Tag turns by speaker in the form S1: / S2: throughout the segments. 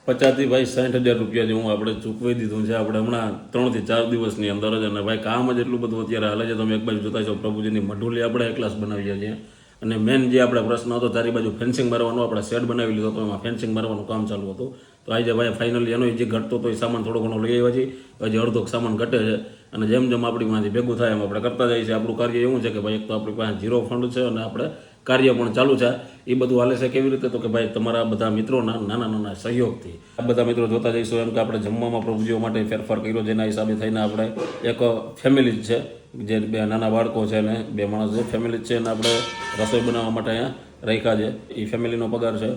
S1: 50 થી ભાઈ 60,000 રૂપિયા જેવું આપણે ચૂકવી દીધું છે આપણે હમણાં 3 થી 4 દિવસની અંદર જ. અને ભાઈ કામ જ એટલું બધું અત્યારે હાલે છે. તમે એક બાજુ જોતા છો પ્રભુજીની મઢુલી આપણે એક ક્લાસ બનાવીએ છીએ, અને મેન જે આપણે પ્રશ્ન હતો ચારી બાજુ ફેન્સિંગ મારવાનો આપણે શેડ બનાવી લીધો હતો, એમાં ફેન્સિંગ મારવાનું કામ ચાલુ હતું. તો આજે ભાઈ ફાઇનલી એનો જે ઘટતો હતો એ સામાન થોડો ઘણો લઈ આવ્યા છીએ. હજી અડધો સામાન ઘટે છે, અને જેમ જેમ આપણી પાસેથી ભેગું થાય એમ આપણે કરતા જઈએ છીએ. આપણું કાર્ય એવું છે કે ભાઈ એક તો આપણી પાસે 0 ફંડ છે, અને આપણે કાર્ય પણ ચાલુ છે. એ બધું હાલે છે કેવી રીતે? તો કે ભાઈ તમારા બધા મિત્રોના નાના નાના સહયોગથી. આ બધા મિત્રો જોતા જઈશું એમ કે આપણે જમવામાં પ્રભુજીઓ માટે ફેરફાર કર્યો, જેના હિસાબે થઈને આપણે એક ફેમિલી જ છે, જે 2 નાના બાળકો છે અને 2 માણસ છે, ફેમિલી જ છે. અને આપણે રસોઈ બનાવવા માટે અહીંયા રાખ્યા છે. એ ફેમિલીનો પગાર છે,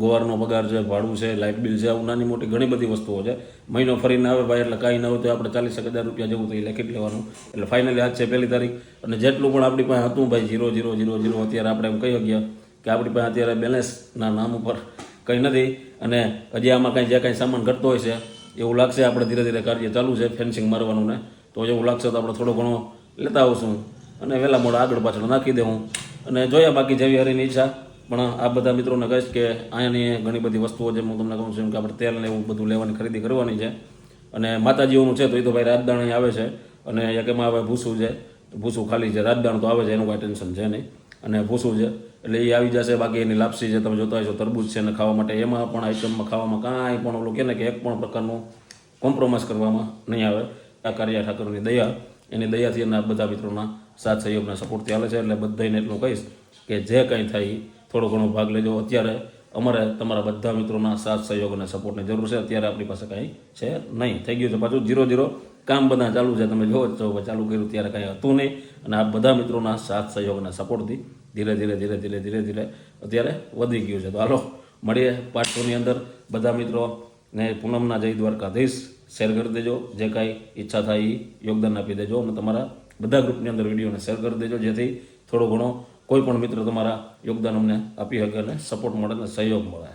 S1: ગોવારનો પગાર છે, ભાડું છે, લાઇટ બિલ છે, આવું નાની મોટી ઘણી બધી વસ્તુઓ છે. મહિનો ફરીને આવે ભાઈ એટલે કાંઈ ન હોય તો આપણે 40,000 રૂપિયા જેવું તો એ લખી લેવાનું. એટલે ફાઇનલી આજ છે 1 તારીખ, અને જેટલું પણ આપણી પાસે હતું ભાઈ 0,0,0,0 અત્યારે આપણે એમ કહી ગયા કે આપણી પાસે અત્યારે બેલેન્સના નામ ઉપર કંઈ નથી. અને હજી આમાં કાંઈ જે કાંઈ સામાન ઘટતો હોય છે એવું લાગશે, આપણે ધીરે ધીરે કાર્ય ચાલુ છે ફેન્સિંગ મારવાનું ને, તો એવું લાગશે તો આપણે થોડો ઘણો લેતા આવશું અને વહેલા મોડા આગળ પાછળ નાખી દેવું. અને જોયા બાકી જેવી હરીની ઈચ્છા. પણ આ બધા મિત્રોને કહીશ કે અહીંયાની ઘણી બધી વસ્તુઓ જેમ હું તમને કહું છું કે આપણે તેલ ને એવું બધું લેવાની ખરીદી કરવાની છે. અને માતાજીઓનું છે તો એ તો ભાઈ રાજદાણ અહીં આવે છે, અને એક એમાં આવે ભૂસું છે, ભૂસું ખાલી છે, રાજદાણ તો આવે છે, એનું કાંઈ ટેન્શન છે નહીં. અને ભૂસું છે એટલે એ આવી જશે. બાકી એની લાપસી છે, તમે જોતા હશો તરબૂચ છે ને ખાવા માટે, એમાં પણ આઈટમમાં ખાવામાં કાંઈ પણ ઓલું કે ને કે એક પણ પ્રકારનું કોમ્પ્રોમાઇઝ કરવામાં નહીં આવે. આ કાર્ય ઠાકરની દયા, એની દયાથી અને આ બધા મિત્રોના સાથ સહયોગના સપોર્ટથી હાલે છે. એટલે બધાને એટલું કહીશ કે જે કંઈ થાય થોડો ઘણો ભાગ લેજો. અત્યારે અમારે તમારા બધા મિત્રોના સાથ સહયોગ અને સપોર્ટની જરૂર છે. અત્યારે આપણી પાસે કાંઈ છે નહીં, થઈ ગયું છે પાછું 0-0 કામ બધા ચાલુ છે. તમે જોવો છો ચાલુ કર્યું ત્યારે કાંઈ હતું નહીં, અને આ બધા મિત્રોના સાથ સહયોગ અને સપોર્ટથી ધીરે ધીરે અત્યારે વધી ગયું છે. તો હાલો મળીએ પાર્ટ 2ની અંદર. બધા મિત્રોને પૂનમના જય દ્વારકાધીશ શેર કરી દેજો, જે કાંઈ ઈચ્છા થાય એ યોગદાન આપી દેજો, અને તમારા બધા ગ્રુપની અંદર વિડીયોને શેર કરી દેજો, જેથી થોડો ઘણો કોઈ પણ મિત્ર તમારા યોગદાન અમને આપી શકે અને સપોર્ટ મળે અને સહયોગ મળે.